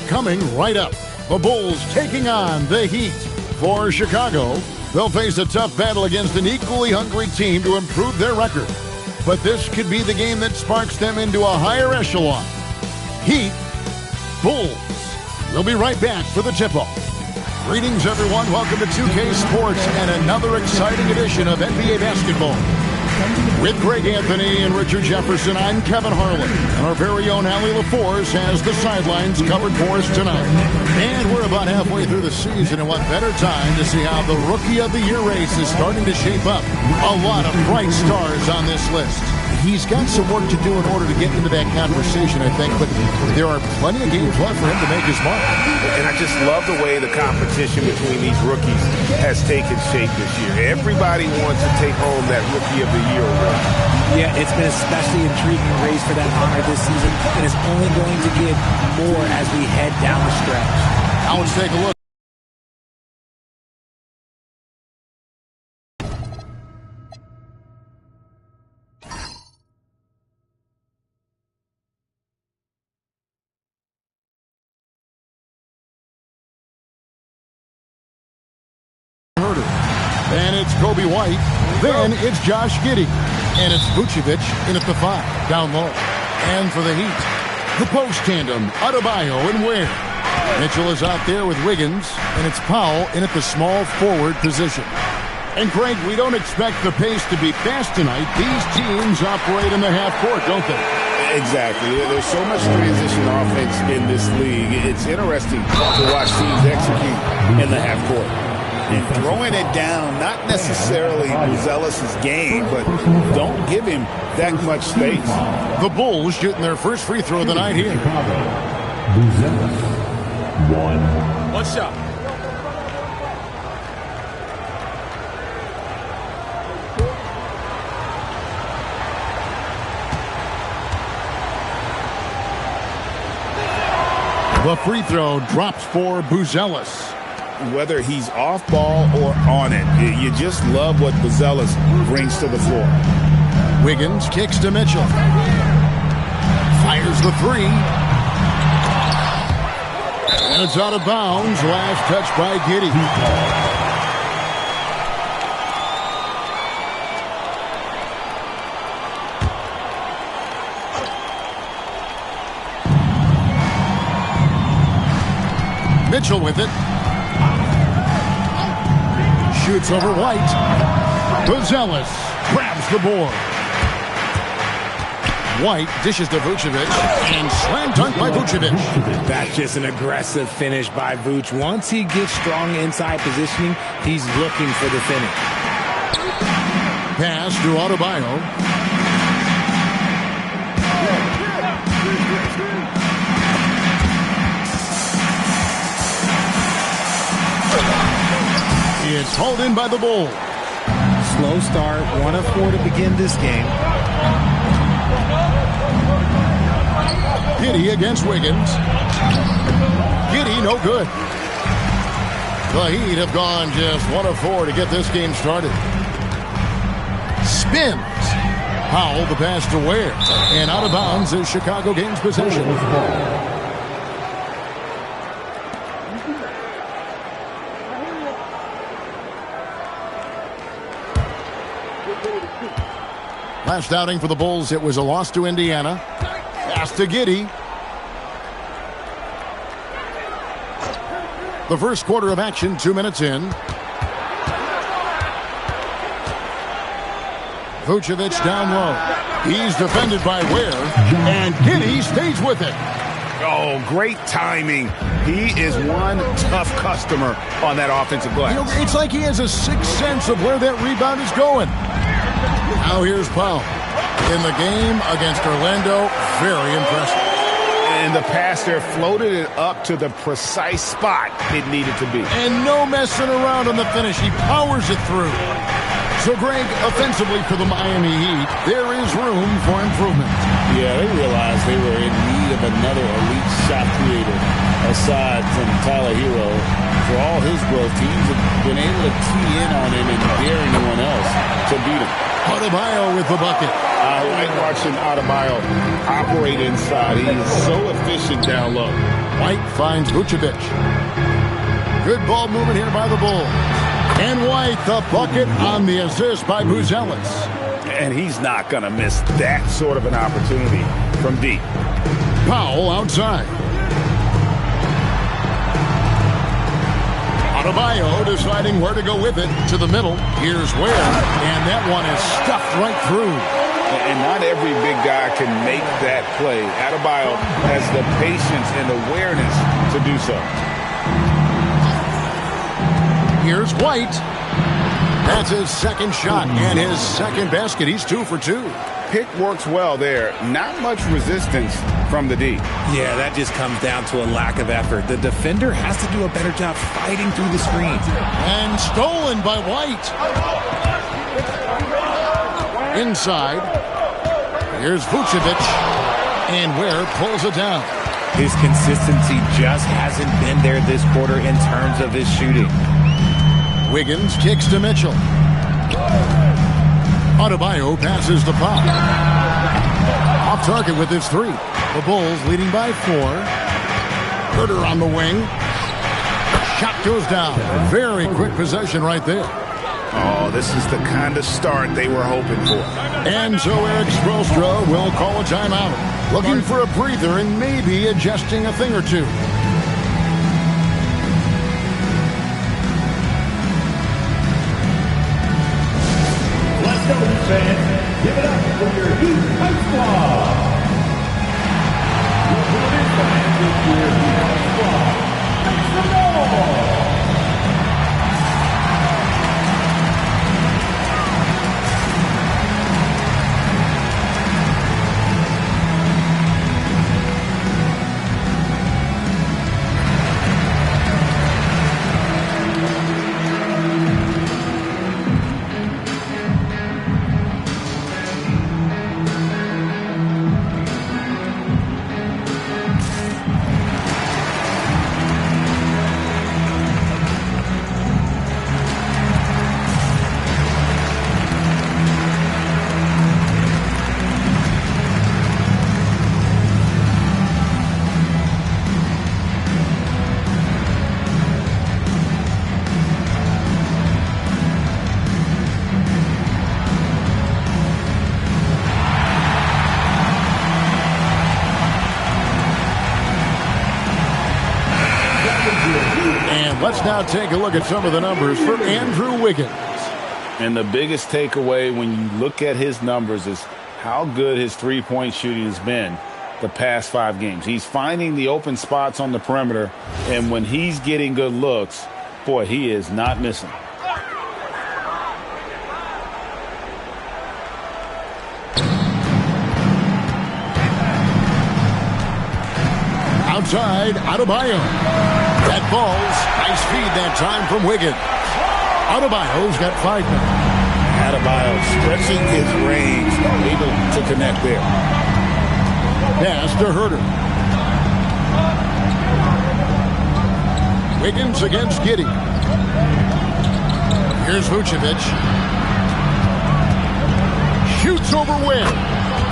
Coming right up, the Bulls taking on the Heat. For Chicago, they'll face a tough battle against an equally hungry team to improve their record. But this could be the game that sparks them into a higher echelon. Heat, Bulls. We'll be right back for the tip-off. Greetings, everyone. Welcome to 2K Sports and another exciting edition of NBA basketball. With Greg Anthony and Richard Jefferson, I'm Kevin Harlan. And our very own Allie LaForce has the sidelines covered for us tonight. And we're about halfway through the season, and what better time to see how the Rookie of the Year race is starting to shape up. A lot of bright stars on this list. He's got some work to do in order to get into that conversation, I think, but there are plenty of games left for him to make his mark. And I just love the way the competition between these rookies has taken shape this year. Everybody wants to take home that Rookie of the Year award. Yeah, it's been especially intriguing race for that honor this season, and it's only going to get more as we head down the stretch. Now let's take a look. And it's Kobe White. Then it's Josh Giddey. And it's Vucevic in at the 5, down low. And for the Heat, the post tandem, Adebayo and Ware. Mitchell is out there with Wiggins. And it's Powell in at the small forward position. And Greg, we don't expect the pace to be fast tonight. These teams operate in the half court, don't they? Exactly. There's so much transition offense in this league. It's interesting to watch teams execute in the half court. And throwing it down, not necessarily Buzelis' game, but don't give him that much space. The Bulls shooting their first free throw of the night here. Buzelis, 1. One shot. The free throw drops for Buzelis. Whether he's off ball or on it, you just love what Buzelis brings to the floor. Wiggins kicks to Mitchell. Fires the 3. And it's out of bounds. Last touch by Giddey. Mitchell with it. Shoots over White. Buzelis grabs the board. White dishes to Vucevic and slam dunk by Vucevic. That's just an aggressive finish by Vuce. Once he gets strong inside positioning, he's looking for the finish. Pass to Adebayo. It's hauled in by the Bulls. Slow start, 1 of 4 to begin this game. Giddey against Wiggins. Giddey, no good. The Heat have gone just 1 of 4 to get this game started. Spins. Powell the pass to Ware. And out of bounds as Chicago gains possession. Last outing for the Bulls, it was a loss to Indiana. Pass to Giddey. The first quarter of action, 2 minutes in. Vucevic down low. He's defended by Ware. And Giddey stays with it. Oh, great timing. He is one tough customer on that offensive glass. You know, it's like he has a sixth sense of where that rebound is going. Now here's Powell. In the game against Orlando, very impressive. And the pass there floated it up to the precise spot it needed to be. And no messing around on the finish. He powers it through. So, Greg, offensively for the Miami Heat, there is room for improvement. Yeah, they realized they were in need of another elite shot creator aside from Tyler Hero. For all his growth, teams have been able to key in on him and dare anyone else to beat him. Adebayo with the bucket. I like watching Adebayo operate inside. He is so efficient down low. White finds Vucevic. Good ball movement here by the Bulls. And White, the bucket on the assist by Buzelis. And he's not going to miss that sort of an opportunity from deep. Powell outside. Adebayo deciding where to go with it. To the middle. Here's Ware. And that one is stuffed right through. And not every big guy can make that play. Adebayo has the patience and awareness to do so. Here's White. That's his second shot and his second basket. He's 2 for 2. Pick works well there. Not much resistance from the D. Yeah, that just comes down to a lack of effort. The defender has to do a better job fighting through the screen. And stolen by White. Inside. Here's Vucevic. And Ware pulls it down. His consistency just hasn't been there this quarter in terms of his shooting. Wiggins kicks to Mitchell. Adebayo passes to Pop. Off target with his 3. The Bulls leading by 4. Herter on the wing. Shot goes down. Very quick possession right there. Oh, this is the kind of start they were hoping for. And so Eric Spoelstra will call a timeout. Looking for a breather and maybe adjusting a thing or two. Fans, give it up for your Heat High Squad. Your fans with your Heat High Squad. Make some noise. Let's now take a look at some of the numbers for Andrew Wiggins. And the biggest takeaway when you look at his numbers is how good his three-point shooting has been the past 5 games. He's finding the open spots on the perimeter, and when he's getting good looks, boy, he is not missing. Outside, Adebayo. That falls. Nice feed that time from Wiggins. Adebayo's got 5 now. Adebayo stretching his range, able to connect there. Pass to Herter. Wiggins against Giddey. Here's Vucevic. Shoots over Ware.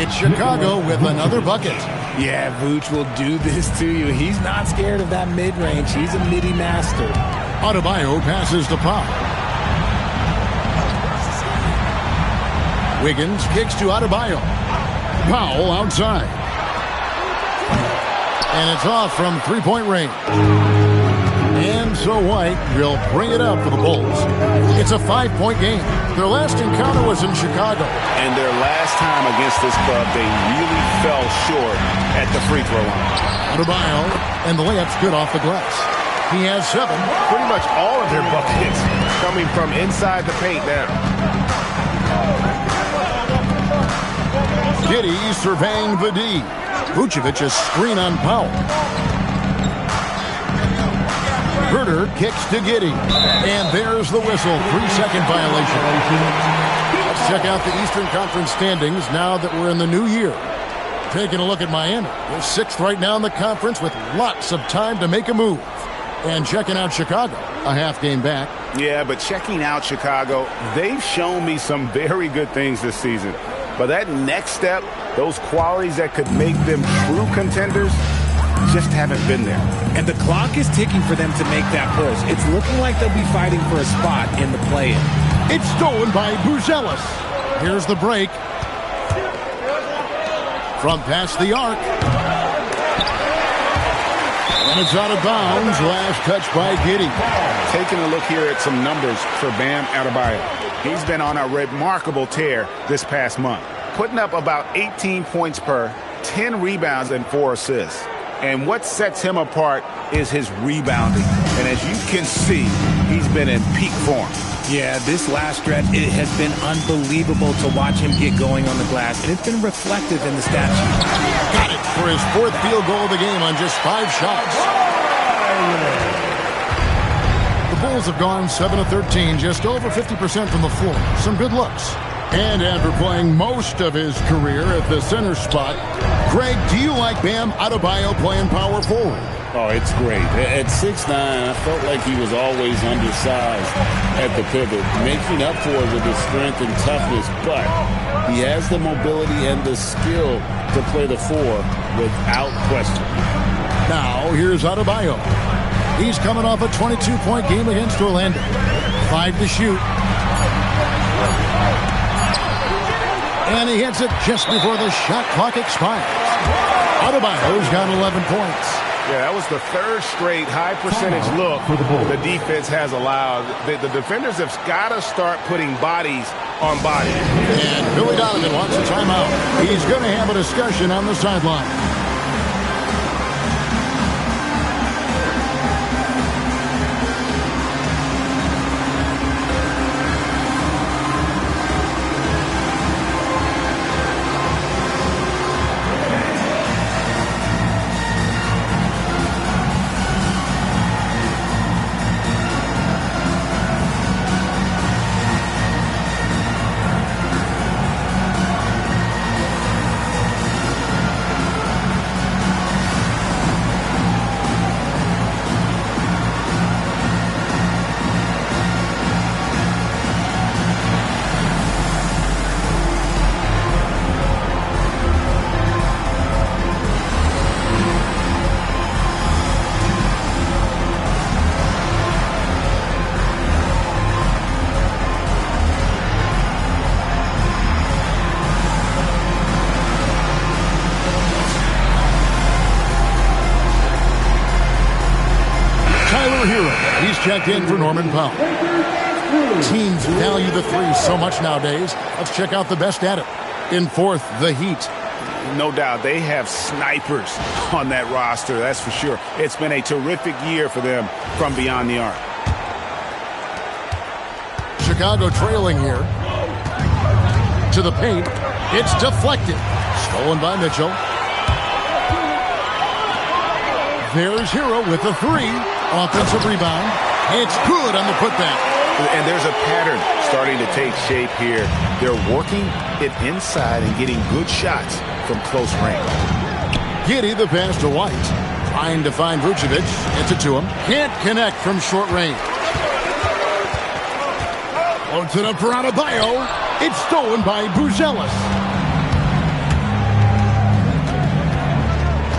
It's Chicago with another bucket. Yeah, Vooch will do this to you. He's not scared of that mid-range. He's a midi master. Adebayo passes to Pop. Wiggins kicks to Adebayo. Powell outside. And it's off from three-point range. And so White will bring it up for the Bulls. It's a 5-point game. Their last encounter was in Chicago. And their last time against this club, they really fell short at the free throw line. Adebayo, and the layup's good off the glass. He has 7. Pretty much all of their buckets coming from inside the paint now. Giddey surveying the D. Vucevic a screen on Powell. Herter kicks to Giddey. And there's the whistle. 3-second violation. Let's check out the Eastern Conference standings now that we're in the new year. Taking a look at Miami. They're 6th right now in the conference with lots of time to make a move. And checking out Chicago, a half game back. Yeah, but checking out Chicago, they've shown me some very good things this season. But that next step, those qualities that could make them true contenders, just haven't been there. And the clock is ticking for them to make that push. It's looking like they'll be fighting for a spot in the play-in. It's stolen by Buzelis. Here's the break. From past the arc. And it's out of bounds. Last touch by Giddey. Taking a look here at some numbers for Bam Adebayo. He's been on a remarkable tear this past month, putting up about 18 points per, 10 rebounds, and 4 assists. And what sets him apart is his rebounding. And as you can see, he's been in peak form. Yeah, this last stretch, it has been unbelievable to watch him get going on the glass, and it's been reflective in the stat sheet. Got it for his 4th field goal of the game on just 5 shots. The Bulls have gone 7 of 13, just over 50% from the floor. Some good looks. And after playing most of his career at the center spot, Greg, do you like Bam Adebayo playing power forward? Oh, it's great. At 6'9", I felt like he was always undersized at the pivot, making up for it with his strength and toughness, but he has the mobility and the skill to play the 4 without question. Now, here's Adebayo. He's coming off a 22-point game against Orlando. 5 to shoot. And he hits it just before the shot clock expires. Adebayo's got 11 points. Yeah, that was the 3rd straight high percentage look the defense has allowed. The defenders have got to start putting bodies on bodies. And Billy Donovan wants a timeout. He's going to have a discussion on the sideline. Checked in for Norman Powell. Teams value the 3 so much nowadays. Let's check out the best at it. In 4th, the Heat. No doubt they have snipers on that roster, that's for sure. It's been a terrific year for them from beyond the arc. Chicago trailing here. To the paint. It's deflected. Stolen by Mitchell. There's Hero with the 3. Offensive rebound. It's good on the putback. And there's a pattern starting to take shape here. They're working it inside and getting good shots from close range. Giddey the pass to White. Trying to find Vucevic. Gets it to him. Can't connect from short range. Floats it up for Adebayo. It's stolen by Buzelis.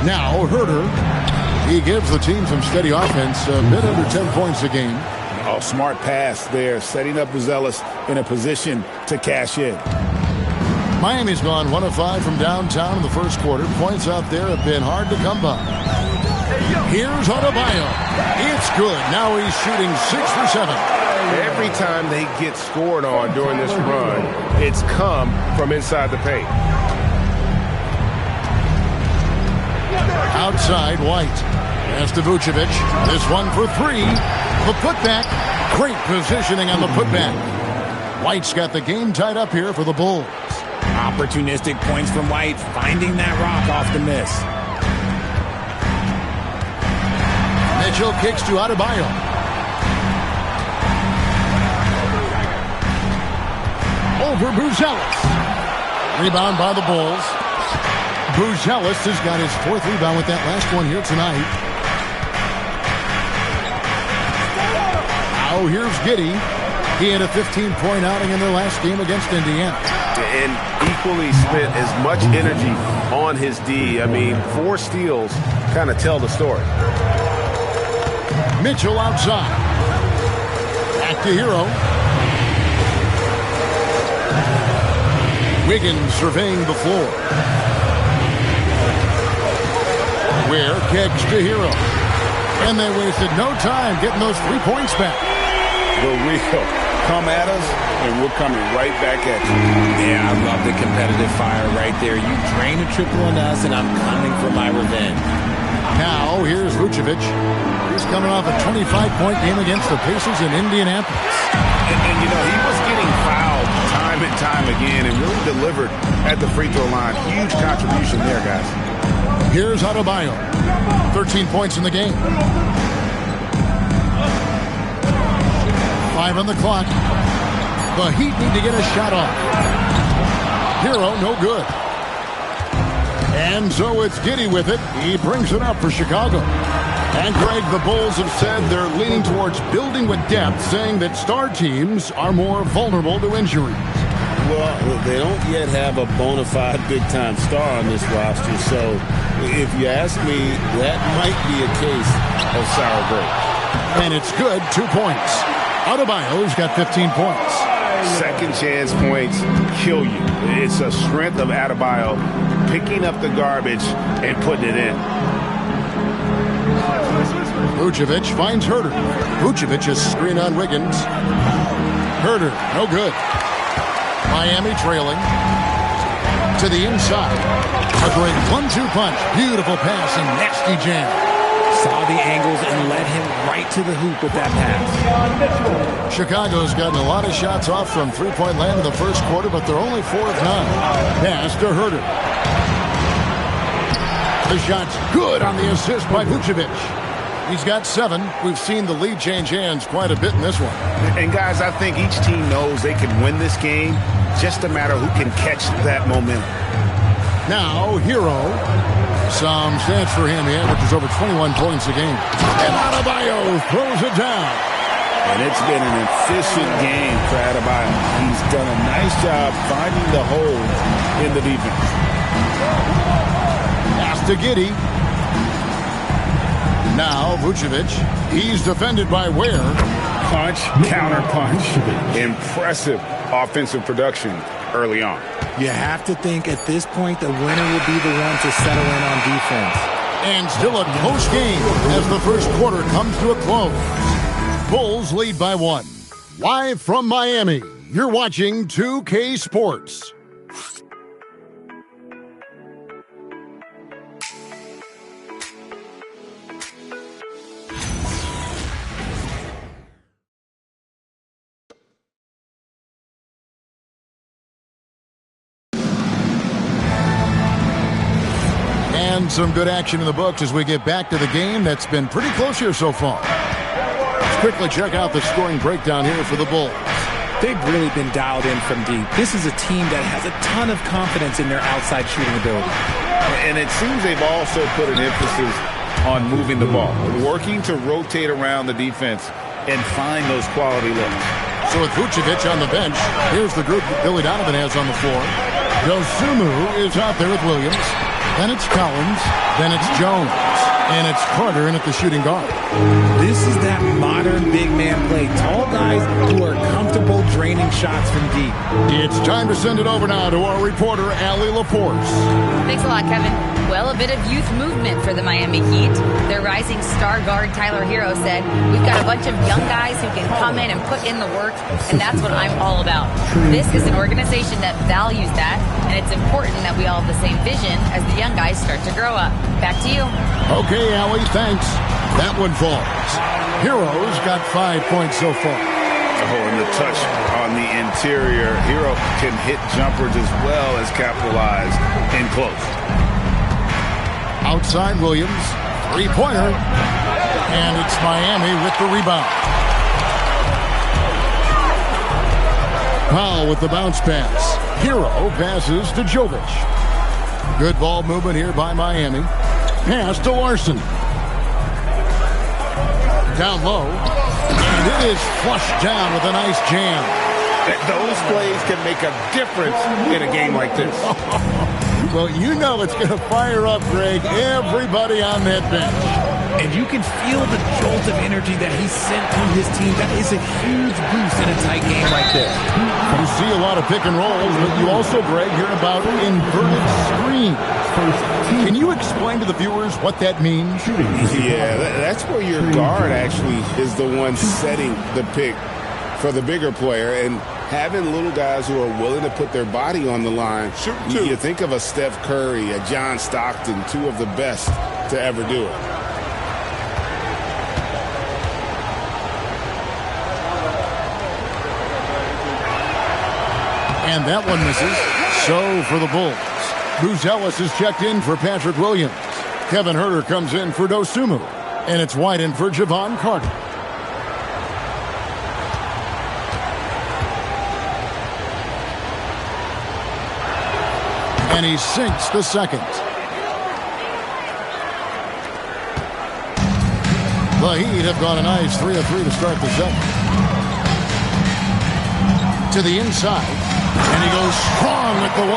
Now Herter. He gives the team some steady offense, a bit under 10 points a game. Oh, smart pass there, setting up Buzelis in a position to cash in. Miami's gone 1 of 5 from downtown in the first quarter. Points out there have been hard to come by. Here's Adebayo. It's good. Now he's shooting 6 for 7. Every time they get scored on during this run, it's come from inside the paint. Outside, White. Pass to Vucevic. This one for 3. The putback. Great positioning on the putback. White's got the game tied up here for the Bulls. Opportunistic points from White, finding that rock off the miss. Mitchell kicks to Adebayo. Over Buzelis. Rebound by the Bulls. Buzelis has got his 4th rebound with that last one here tonight. Now here's Giddey. He had a 15-point outing in their last game against Indiana. and equally spent as much energy on his D. I mean, 4 steals kind of tell the story. Mitchell outside. Back to Hero. Wiggins surveying the floor. Ware kicks to Hero. And they wasted no time getting those 3 points back. The real come at us, and we're coming right back at you. Yeah, I love the competitive fire right there. You drain a triple on us, and I'm coming for my revenge. Now, here's Vucevic. He's coming off a 25-point game against the Pacers in Indianapolis. And you know, he was getting fouled time and time again and really delivered at the free throw line. Huge contribution there, guys. Here's Adebayo. 13 points in the game. 5 on the clock. The Heat need to get a shot off. Hero, no good. And so it's Giddey with it. He brings it up for Chicago. And Greg, the Bulls have said they're leaning towards building with depth, saying that star teams are more vulnerable to injuries. Well, they don't yet have a bona fide big-time star on this roster, so if you ask me, that might be a case of sour grapes. And it's good, 2 points. Adebayo's got 15 points. Second chance points kill you. It's a strength of Adebayo picking up the garbage and putting it in. Vucevic finds Herter. Vucevic is screen on Wiggins. Herter, no good. Miami trailing. To the inside. A great 1-2 punch. Beautiful pass and nasty jam. Saw the angles and led him right to the hoop with that pass. Chicago's gotten a lot of shots off from three-point land in the first quarter, but they're only 4 of 9. Pass to Herter. The shot's good on the assist by Vucevic. He's got 7. We've seen the lead change hands quite a bit in this one. And guys, I think each team knows they can win this game. Just a matter who can catch that momentum. Now, Hero. Some stats for him. He averages over 21 points a game. And Adebayo throws it down. And it's been an efficient game for Adebayo. He's done a nice job finding the hole in the defense. Pass to Giddey. Now, Vucevic. He's defended by Ware. Punch, counter punch. Impressive offensive production early on. You have to think at this point the winner will be the one to settle in on defense. And still a close game as the first quarter comes to a close. Bulls lead by 1. Live from Miami, you're watching 2K Sports. And some good action in the books as we get back to the game that's been pretty close here so far. Let's quickly check out the scoring breakdown here for the Bulls. They've really been dialed in from deep. This is a team that has a ton of confidence in their outside shooting ability. And it seems they've also put an emphasis on moving the ball, working to rotate around the defense and find those quality looks. So with Vucevic on the bench, here's the group that Billy Donovan has on the floor. Dosunmu is out there with Williams. Then it's Collins. Then it's Jones. And it's Carter in at the shooting guard. This is that modern big man play. Tall guys who are comfortable draining shots from deep. It's time to send it over now to our reporter, Allie LaForce. Thanks a lot, Kevin. Well, a bit of youth movement for the Miami Heat. Their rising star guard, Tyler Hero, said, "We've got a bunch of young guys who can come in and put in the work, and that's what I'm all about." This is an organization that values that, and it's important that we all have the same vision as the young guys start to grow up. Back to you. Okay, Allie, thanks. That one falls. Hero's got 5 points so far. Oh, and the touch on the interior. Hero can hit jumpers as well as capitalize in close. Outside Williams, three-pointer, and it's Miami with the rebound. Powell with the bounce pass. Hero passes to Jovic. Good ball movement here by Miami. Pass to Larson. Down low, and it is flushed down with a nice jam. Those plays can make a difference in a game like this. Well, you know it's going to fire up, Greg, everybody on that bench. And you can feel the jolt of energy that he sent through his team. That is a huge boost in a tight game like this. You see a lot of pick and rolls, but you also, Greg, hear about inverted screens. Can you explain to the viewers what that means? Yeah, that's where your guard actually is the one setting the pick for the bigger player, and having little guys who are willing to put their body on the line. You think of a Steph Curry, a John Stockton, two of the best to ever do it. And that one misses. So for the Bulls, Booz Ellis is checked in for Patrick Williams. Kevin Huerter comes in for Dosunmu. And it's White in for Javon Carter. And he sinks the second. The Heat have gone a nice 3 of 3 to start the second. To the inside. And he goes strong with the one.